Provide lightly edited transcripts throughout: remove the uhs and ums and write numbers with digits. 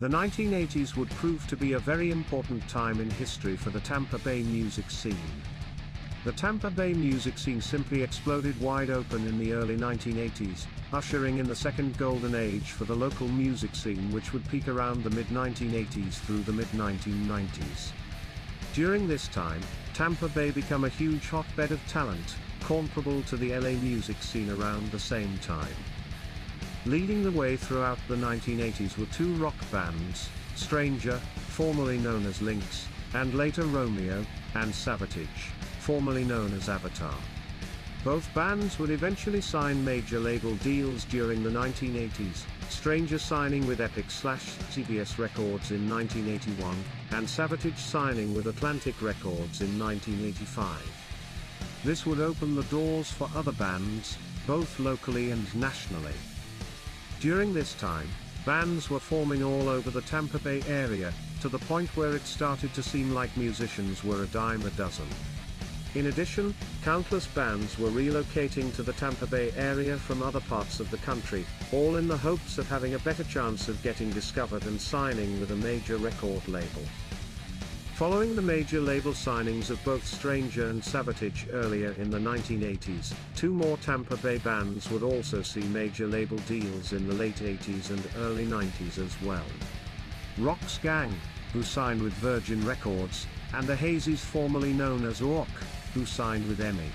The 1980s would prove to be a very important time in history for the Tampa Bay music scene. The Tampa Bay music scene simply exploded wide open in the early 1980s, ushering in the second golden age for the local music scene, which would peak around the mid-1980s through the mid-1990s. During this time, Tampa Bay became a huge hotbed of talent, comparable to the LA music scene around the same time. Leading the way throughout the 1980s were two rock bands, Stranger, formerly known as Lynx, and later Romeo, and Savatage, formerly known as Avatar. Both bands would eventually sign major label deals during the 1980s, Stranger signing with Epic/CBS Records in 1981, and Savatage signing with Atlantic Records in 1985. This would open the doors for other bands, both locally and nationally. During this time, bands were forming all over the Tampa Bay area, to the point where it started to seem like musicians were a dime a dozen. In addition, countless bands were relocating to the Tampa Bay area from other parts of the country, all in the hopes of having a better chance of getting discovered and signing with a major record label. Following the major label signings of both Stranger and Savatage earlier in the 1980s, two more Tampa Bay bands would also see major label deals in the late 80s and early 90s as well. Rock's Gang, who signed with Virgin Records, and the Hazies, formerly known as Rock, who signed with EMI.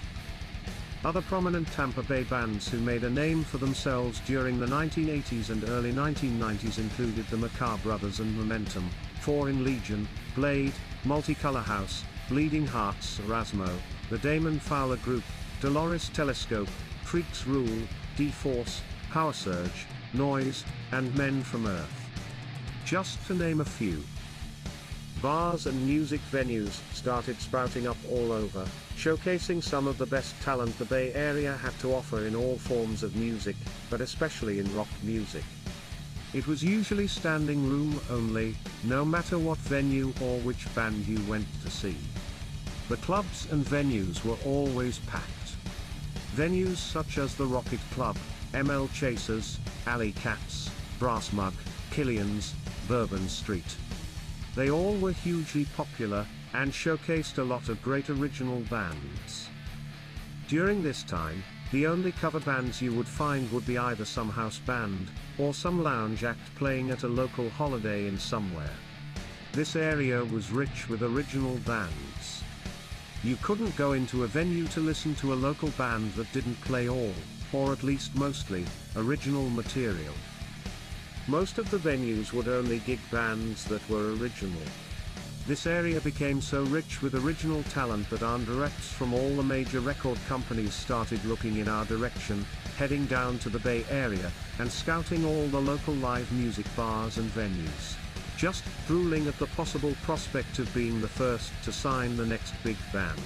Other prominent Tampa Bay bands who made a name for themselves during the 1980s and early 1990s included the Macabre Brothers and Momentum, Four in Legion, Blade, Multicolor House, Bleeding Hearts, Erasmo, the Damon Fowler Group, Dolores Telescope, Freaks Rule, D-Force, Power Surge, Noise, and Men from Earth. Just to name a few. Bars and music venues started sprouting up all over, showcasing some of the best talent the Bay Area had to offer in all forms of music, but especially in rock music. It was usually standing room only, no matter what venue or which band you went to see. The clubs and venues were always packed. Venues such as the Rocket Club, ML Chasers, Alley Cats, Brass Mug, Killian's, Bourbon Street. They all were hugely popular, and showcased a lot of great original bands. During this time, the only cover bands you would find would be either some house band, or some lounge act playing at a local Holiday Inn somewhere. This area was rich with original bands. You couldn't go into a venue to listen to a local band that didn't play all, or at least mostly, original material. Most of the venues would only gig bands that were original. This area became so rich with original talent that artists from all the major record companies started looking in our direction, heading down to the Bay Area, and scouting all the local live music bars and venues. Just drooling at the possible prospect of being the first to sign the next big band.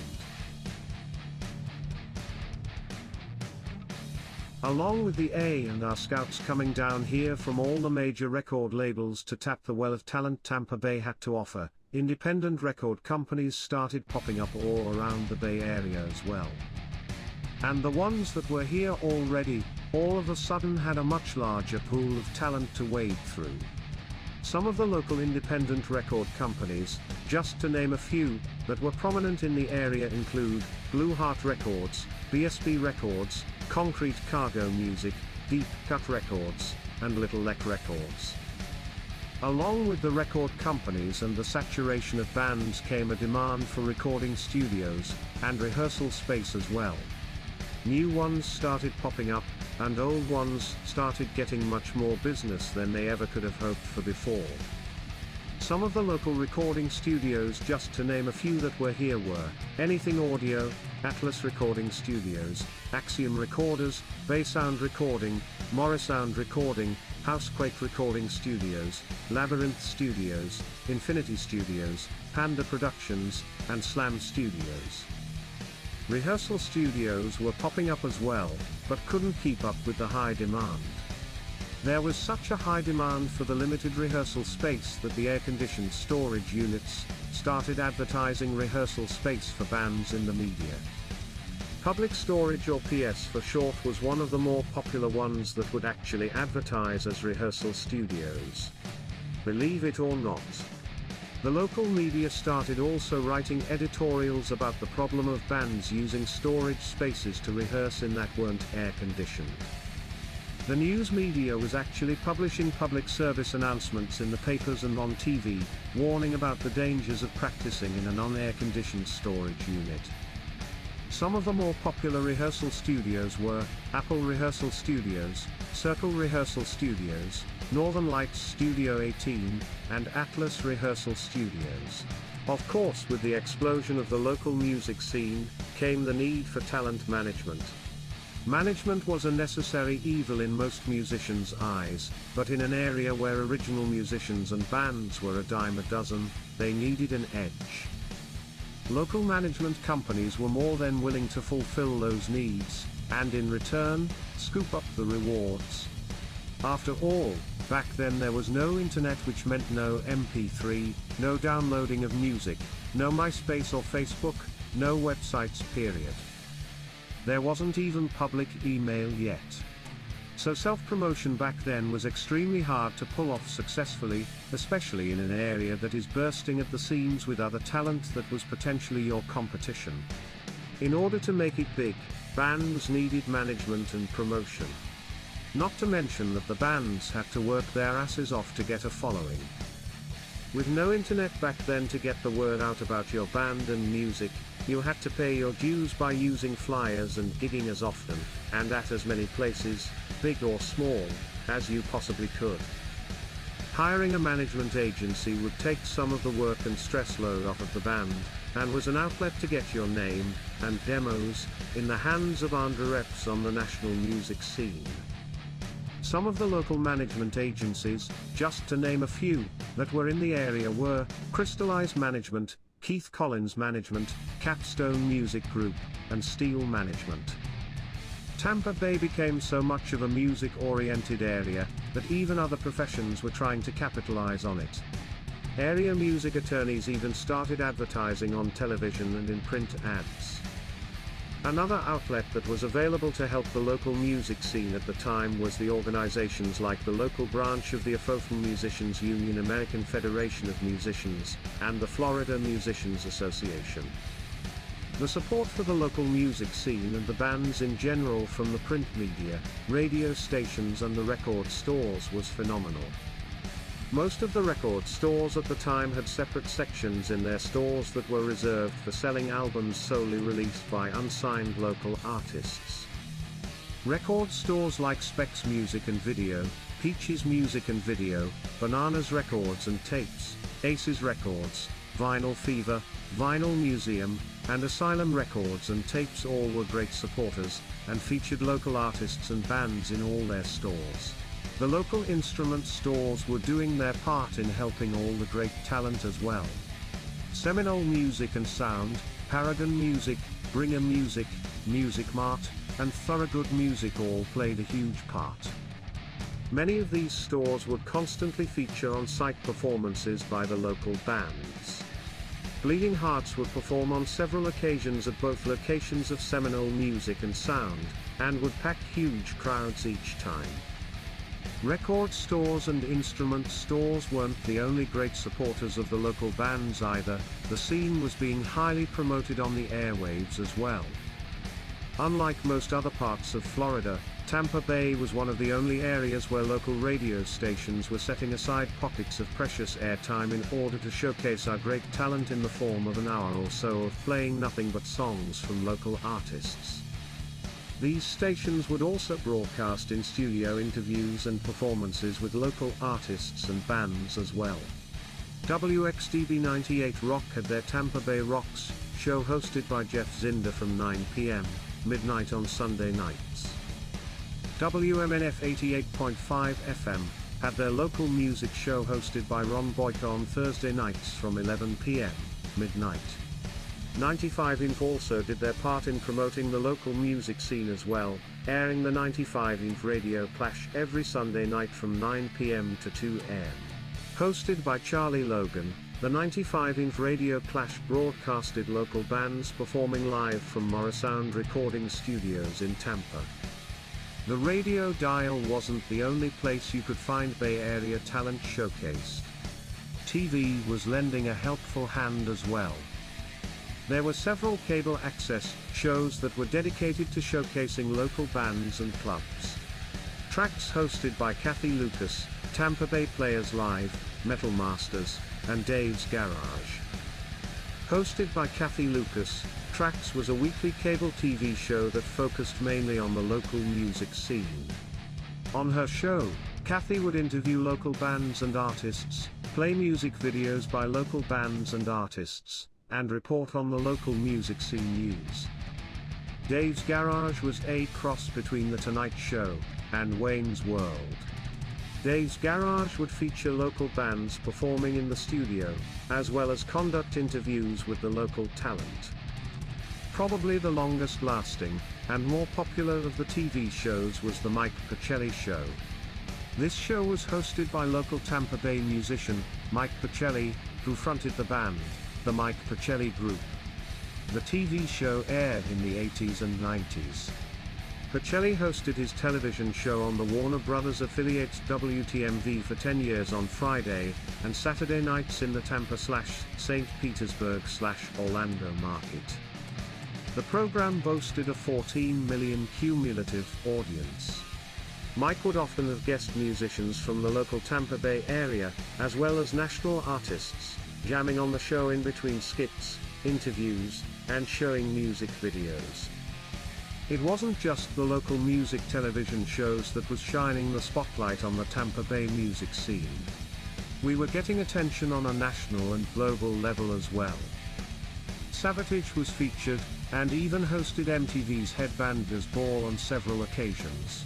Along with the A&R scouts coming down here from all the major record labels to tap the well of talent Tampa Bay had to offer, independent record companies started popping up all around the Bay Area as well. And the ones that were here already, all of a sudden had a much larger pool of talent to wade through. Some of the local independent record companies, just to name a few, that were prominent in the area include Blue Heart Records, BSB Records, Concrete Cargo Music, Deep Cut Records, and Little Neck Records. Along with the record companies and the saturation of bands came a demand for recording studios, and rehearsal space as well. New ones started popping up, and old ones started getting much more business than they ever could have hoped for before. Some of the local recording studios, just to name a few that were here, were Anything Audio, Atlas Recording Studios, Axiom Recorders, Baysound Recording, Morrisound Recording, Housequake Recording Studios, Labyrinth Studios, Infinity Studios, Panda Productions, and Slam Studios. Rehearsal studios were popping up as well, but couldn't keep up with the high demand. There was such a high demand for the limited rehearsal space that the air-conditioned storage units started advertising rehearsal space for bands in the media. Public Storage, or PS for short, was one of the more popular ones that would actually advertise as rehearsal studios. believe it or not. The local media started also writing editorials about the problem of bands using storage spaces to rehearse in that weren't air-conditioned. The news media was actually publishing public service announcements in the papers and on TV, warning about the dangers of practicing in a non-air-conditioned storage unit. Some of the more popular rehearsal studios were Apple Rehearsal Studios, Circle Rehearsal Studios, Northern Lights Studio 18, and Atlas Rehearsal Studios. Of course, with the explosion of the local music scene, came the need for talent management. Management was a necessary evil in most musicians' eyes, but in an area where original musicians and bands were a dime a dozen, they needed an edge. Local management companies were more than willing to fulfill those needs, and in return, scoop up the rewards. After all, back then there was no internet, which meant no MP3, no downloading of music, no MySpace or Facebook, no websites, period. There wasn't even public email yet. So self-promotion back then was extremely hard to pull off successfully, especially in an area that is bursting at the seams with other talent that was potentially your competition. In order to make it big, bands needed management and promotion. Not to mention that the bands had to work their asses off to get a following. With no internet back then to get the word out about your band and music, you had to pay your dues by using flyers and gigging as often, and at as many places, big or small, as you possibly could. Hiring a management agency would take some of the work and stress load off of the band, and was an outlet to get your name, and demos, in the hands of under-reps on the national music scene. Some of the local management agencies, just to name a few, that were in the area were Crystallize Management, Keith Collins Management, Capstone Music Group, and Steel Management. Tampa Bay became so much of a music-oriented area, that even other professions were trying to capitalize on it. Area music attorneys even started advertising on television and in print ads. Another outlet that was available to help the local music scene at the time was the organizations like the local branch of the Afro Musicians Union, American Federation of Musicians, and the Florida Musicians Association. The support for the local music scene and the bands in general from the print media, radio stations and the record stores was phenomenal. Most of the record stores at the time had separate sections in their stores that were reserved for selling albums solely released by unsigned local artists. Record stores like Specs Music and Video, Peaches Music and Video, Bananas Records and Tapes, Aces Records, Vinyl Fever, Vinyl Museum, and Asylum Records and Tapes all were great supporters, and featured local artists and bands in all their stores. The local instrument stores were doing their part in helping all the great talent as well. Seminole Music and Sound, Paragon Music, Brigham Music, Music Mart, and Thorogood Music all played a huge part. Many of these stores would constantly feature on-site performances by the local bands. Bleeding Hearts would perform on several occasions at both locations of Seminole Music and Sound, and would pack huge crowds each time. Record stores and instrument stores weren't the only great supporters of the local bands either, the scene was being highly promoted on the airwaves as well. Unlike most other parts of Florida, Tampa Bay was one of the only areas where local radio stations were setting aside pockets of precious airtime in order to showcase our great talent in the form of an hour or so of playing nothing but songs from local artists. These stations would also broadcast in-studio interviews and performances with local artists and bands as well. WXDB 98 Rock had their Tampa Bay Rocks show hosted by Jeff Zinder from 9 p.m. midnight on Sunday nights. WMNF 88.5 FM had their local music show hosted by Ron Boyka on Thursday nights from 11 p.m. midnight. 95 Inc. also did their part in promoting the local music scene as well, airing the 95 Inc. Radio Clash every Sunday night from 9 p.m. to 2 a.m. Hosted by Charlie Logan, the 95 Inc. Radio Clash broadcasted local bands performing live from Morrisound Recording Studios in Tampa. The radio dial wasn't the only place you could find Bay Area talent showcased. TV was lending a helpful hand as well. There were several cable access shows that were dedicated to showcasing local bands and clubs. Tracks hosted by Kathy Lucas, Tampa Bay Players Live, Metal Masters, and Dave's Garage. Hosted by Kathy Lucas, Tracks was a weekly cable TV show that focused mainly on the local music scene. On her show, Kathy would interview local bands and artists, play music videos by local bands and artists, and report on the local music scene news. Dave's Garage was a cross between The Tonight Show and Wayne's World. Dave's Garage would feature local bands performing in the studio, as well as conduct interviews with the local talent. Probably the longest lasting, and more popular of the TV shows was The Mike Pacelli Show. This show was hosted by local Tampa Bay musician, Mike Pacelli, who fronted the band, the Mike Pacelli Group. The TV show aired in the 80s and 90s. Pacelli hosted his television show on the Warner Brothers affiliate WTMV for 10 years on Friday and Saturday nights in the Tampa/St. Petersburg/Orlando market. The program boasted a 14 million cumulative audience. Mike would often have guest musicians from the local Tampa Bay area, as well as national artists, jamming on the show in between skits, interviews, and showing music videos. It wasn't just the local music television shows that was shining the spotlight on the Tampa Bay music scene. We were getting attention on a national and global level as well. Savatage was featured, and even hosted MTV's Headbangers Ball on several occasions.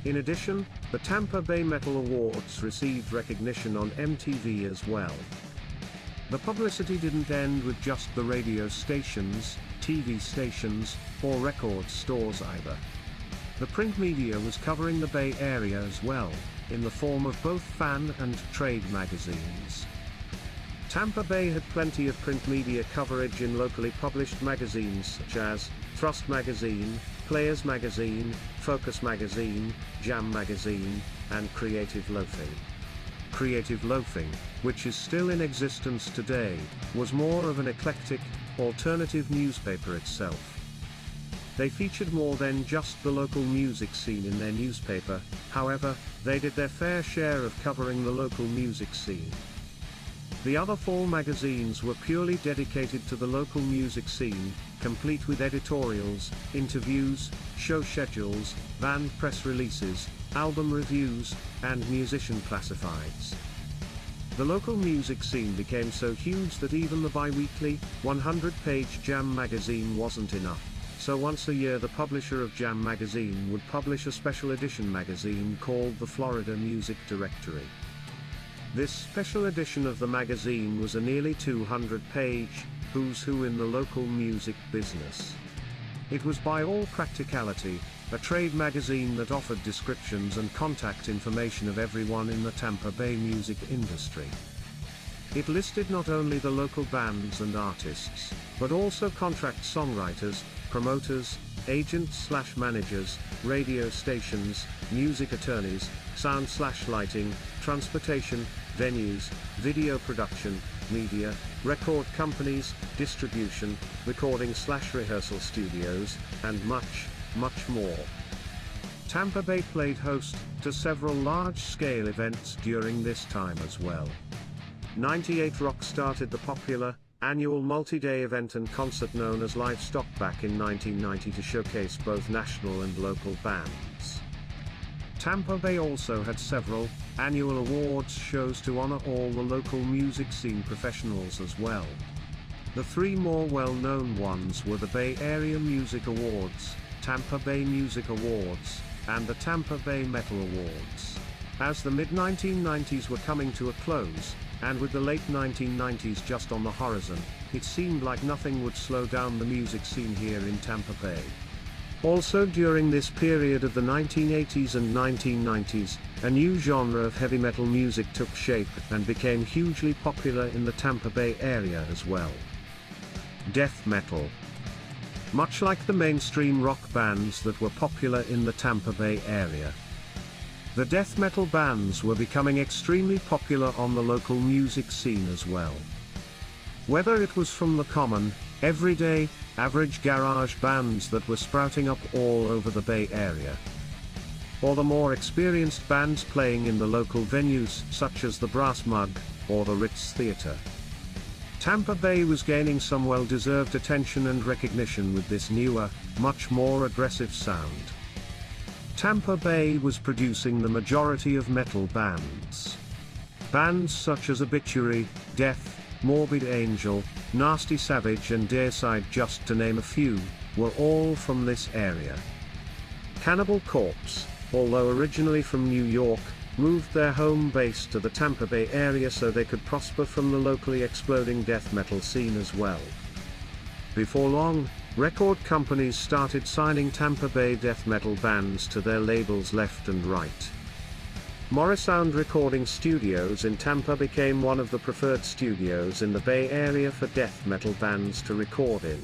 In addition, the Tampa Bay Metal Awards received recognition on MTV as well. The publicity didn't end with just the radio stations, TV stations, or record stores either. The print media was covering the Bay Area as well, in the form of both fan and trade magazines. Tampa Bay had plenty of print media coverage in locally published magazines such as Thrust Magazine, Players Magazine, Focus Magazine, Jam Magazine, and Creative Loafing. Creative Loafing, which is still in existence today, was more of an eclectic, alternative newspaper itself. They featured more than just the local music scene in their newspaper, however, they did their fair share of covering the local music scene. The other 4 magazines were purely dedicated to the local music scene, complete with editorials, interviews, show schedules, band press releases, album reviews, and musician classifieds. The local music scene became so huge that even the bi-weekly, 100-page Jam magazine wasn't enough, so once a year the publisher of Jam magazine would publish a special edition magazine called the Florida Music Directory. This special edition of the magazine was a nearly 200-page who's who in the local music business. It was by all practicality a trade magazine that offered descriptions and contact information of everyone in the Tampa Bay music industry. It listed not only the local bands and artists, but also contract songwriters, promoters, agents/managers, radio stations, music attorneys, sound/lighting, transportation, venues, video production, media, record companies, distribution, recording/rehearsal studios, and much, much more. Tampa Bay played host to several large-scale events during this time as well. 98 Rock started the popular, annual multi-day event and concert known as Livestock back in 1990 to showcase both national and local bands. Tampa Bay also had several annual awards shows to honor all the local music scene professionals as well. The 3 more well-known ones were the Bay Area Music Awards, Tampa Bay Music Awards, and the Tampa Bay Metal Awards. As the mid-1990s were coming to a close, and with the late 1990s just on the horizon, it seemed like nothing would slow down the music scene here in Tampa Bay. Also during this period of the 1980s and 1990s, a new genre of heavy metal music took shape and became hugely popular in the Tampa Bay area as well. Death metal. Much like the mainstream rock bands that were popular in the Tampa Bay area, The death metal bands were becoming extremely popular on the local music scene as well. Whether it was from the common, everyday, average garage bands that were sprouting up all over the Bay Area, or the more experienced bands playing in the local venues such as the Brass Mug or the Ritz Theatre. Tampa Bay was gaining some well-deserved attention and recognition with this newer, much more aggressive sound. Tampa Bay was producing the majority of metal bands. Bands such as Obituary, Death, Morbid Angel, Nasty Savage and Deicide, just to name a few, were all from this area. Cannibal Corpse, although originally from New York, moved their home base to the Tampa Bay area so they could prosper from the locally exploding death metal scene as well. Before long, record companies started signing Tampa Bay death metal bands to their labels left and right. Morrisound Recording Studios in Tampa became one of the preferred studios in the Bay Area for death metal bands to record in.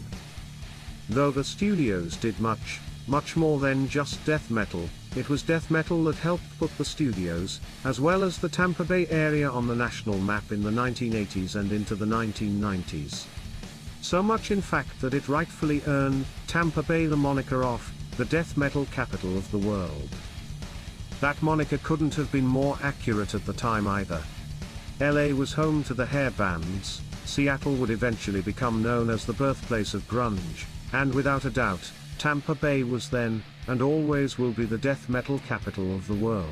Though the studios did much more than just death metal, it was death metal that helped put the studios, as well as the Tampa Bay area, on the national map in the 1980s and into the 1990s. So much in fact that it rightfully earned Tampa Bay the moniker of the death metal capital of the world. That moniker couldn't have been more accurate at the time either. LA was home to the hair bands, Seattle would eventually become known as the birthplace of grunge, and without a doubt, Tampa Bay was then, and always will be, the death metal capital of the world.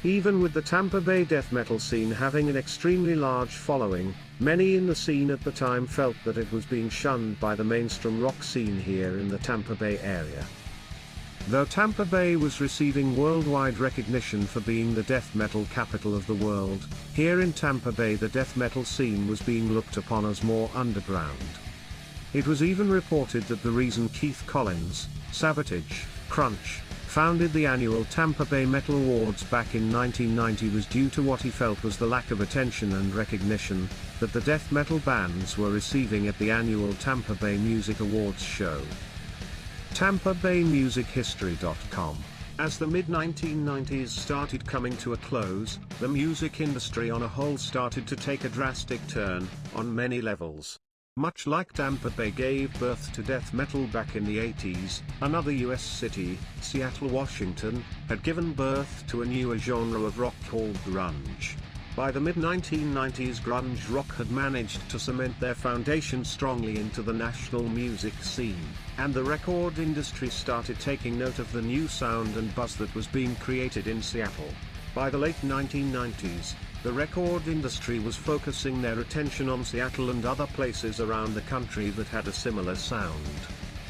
Even with the Tampa Bay death metal scene having an extremely large following, many in the scene at the time felt that it was being shunned by the mainstream rock scene here in the Tampa Bay area. Though Tampa Bay was receiving worldwide recognition for being the death metal capital of the world, here in Tampa Bay the death metal scene was being looked upon as more underground. It was even reported that the reason Keith Collins, Savatage, Crunch, founded the annual Tampa Bay Metal Awards back in 1990 was due to what he felt was the lack of attention and recognition that the death metal bands were receiving at the annual Tampa Bay Music Awards show. TampaBayMusicHistory.com. As the mid-1990s started coming to a close, the music industry on a whole started to take a drastic turn, on many levels. Much like Tampa Bay gave birth to death metal back in the 80s, another US city, Seattle, Washington, had given birth to a newer genre of rock called grunge. By the mid-1990s, grunge rock had managed to cement their foundation strongly into the national music scene, and the record industry started taking note of the new sound and buzz that was being created in Seattle. By the late 1990s, the record industry was focusing their attention on Seattle and other places around the country that had a similar sound.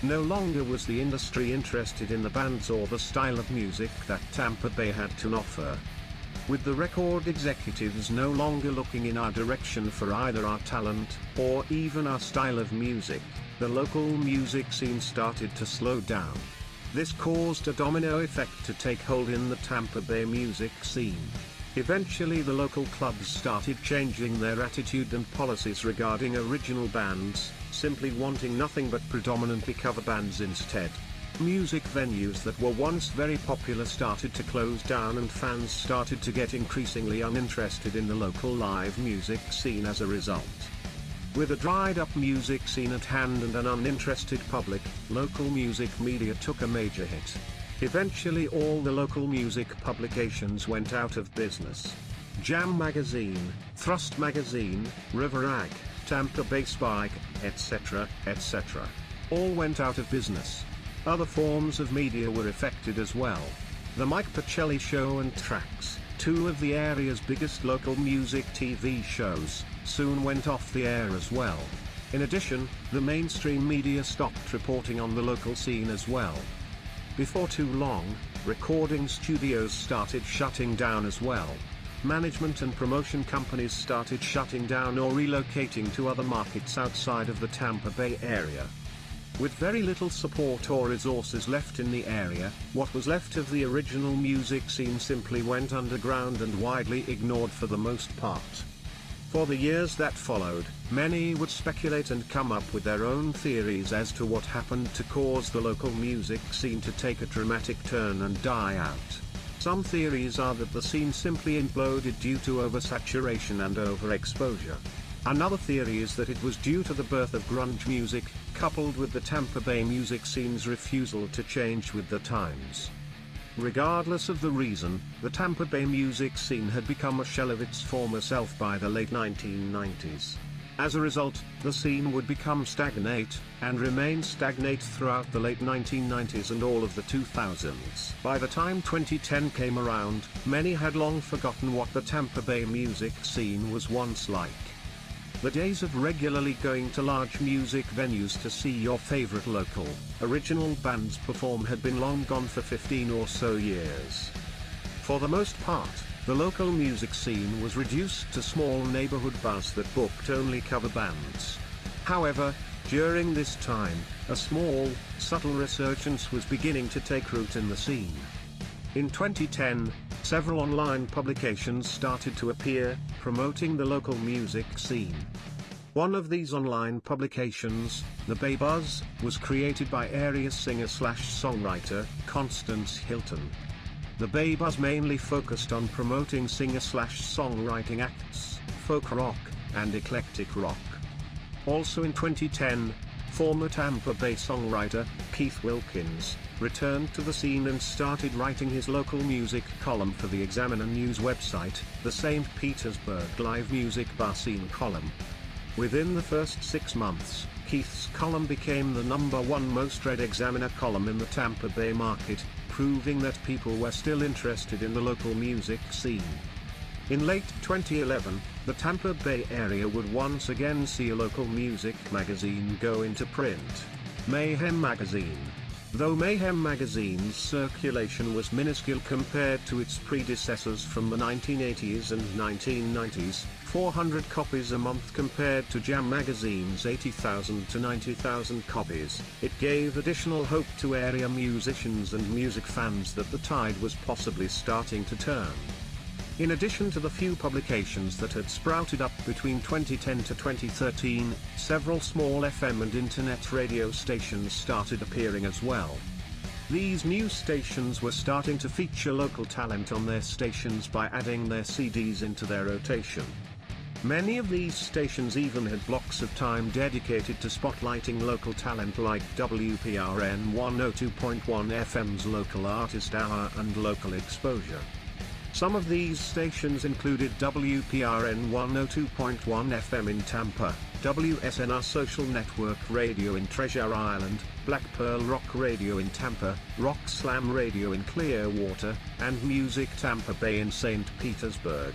No longer was the industry interested in the bands or the style of music that Tampa Bay had to offer. With the record executives no longer looking in our direction for either our talent or even our style of music, the local music scene started to slow down. This caused a domino effect to take hold in the Tampa Bay music scene. Eventually the local clubs started changing their attitude and policies regarding original bands, simply wanting nothing but predominantly cover bands instead. Music venues that were once very popular started to close down and fans started to get increasingly uninterested in the local live music scene as a result. With a dried up music scene at hand and an uninterested public, local music media took a major hit. Eventually all the local music publications went out of business. Jam Magazine, Thrust Magazine, River Rag, Tampa Bay Spike, etc., etc. all went out of business. Other forms of media were affected as well. The Mike Pacelli Show and Trax, two of the area's biggest local music TV shows, soon went off the air as well. In addition, the mainstream media stopped reporting on the local scene as well. Before too long, recording studios started shutting down as well. Management and promotion companies started shutting down or relocating to other markets outside of the Tampa Bay area. With very little support or resources left in the area, what was left of the original music scene simply went underground and widely ignored for the most part. For the years that followed, many would speculate and come up with their own theories as to what happened to cause the local music scene to take a dramatic turn and die out. Some theories are that the scene simply imploded due to oversaturation and overexposure. Another theory is that it was due to the birth of grunge music, coupled with the Tampa Bay music scene's refusal to change with the times. Regardless of the reason, the Tampa Bay music scene had become a shell of its former self by the late 1990s. As a result, the scene would become stagnate, and remain stagnate throughout the late 1990s and all of the 2000s. By the time 2010 came around, many had long forgotten what the Tampa Bay music scene was once like. The days of regularly going to large music venues to see your favorite local, original bands perform had been long gone for 15 or so years. For the most part, the local music scene was reduced to small neighborhood bars that booked only cover bands. However, during this time, a small, subtle resurgence was beginning to take root in the scene. In 2010, several online publications started to appear, promoting the local music scene. One of these online publications, The Bay Buzz, was created by area singer-songwriter, Constance Hilton. The Bay Buzz mainly focused on promoting singer-songwriting acts, folk rock, and eclectic rock. Also in 2010, former Tampa Bay songwriter, Keith Wilkins, returned to the scene and started writing his local music column for the Examiner News website, the St. Petersburg Live Music Bar Scene column. Within the first 6 months, Keith's column became the #1 most read Examiner column in the Tampa Bay market, proving that people were still interested in the local music scene. In late 2011, the Tampa Bay area would once again see a local music magazine go into print, Mayhem Magazine. Though Mayhem Magazine's circulation was minuscule compared to its predecessors from the 1980s and 1990s, 400 copies a month compared to Jam Magazine's 80,000 to 90,000 copies, it gave additional hope to area musicians and music fans that the tide was possibly starting to turn. In addition to the few publications that had sprouted up between 2010 to 2013, several small FM and internet radio stations started appearing as well. These new stations were starting to feature local talent on their stations by adding their CDs into their rotation. Many of these stations even had blocks of time dedicated to spotlighting local talent like WPRN 102.1 FM's Local Artist Hour and Local Exposure. Some of these stations included WPRN 102.1 FM in Tampa, WSNR Social Network Radio in Treasure Island, Black Pearl Rock Radio in Tampa, Rock Slam Radio in Clearwater, and Music Tampa Bay in St. Petersburg.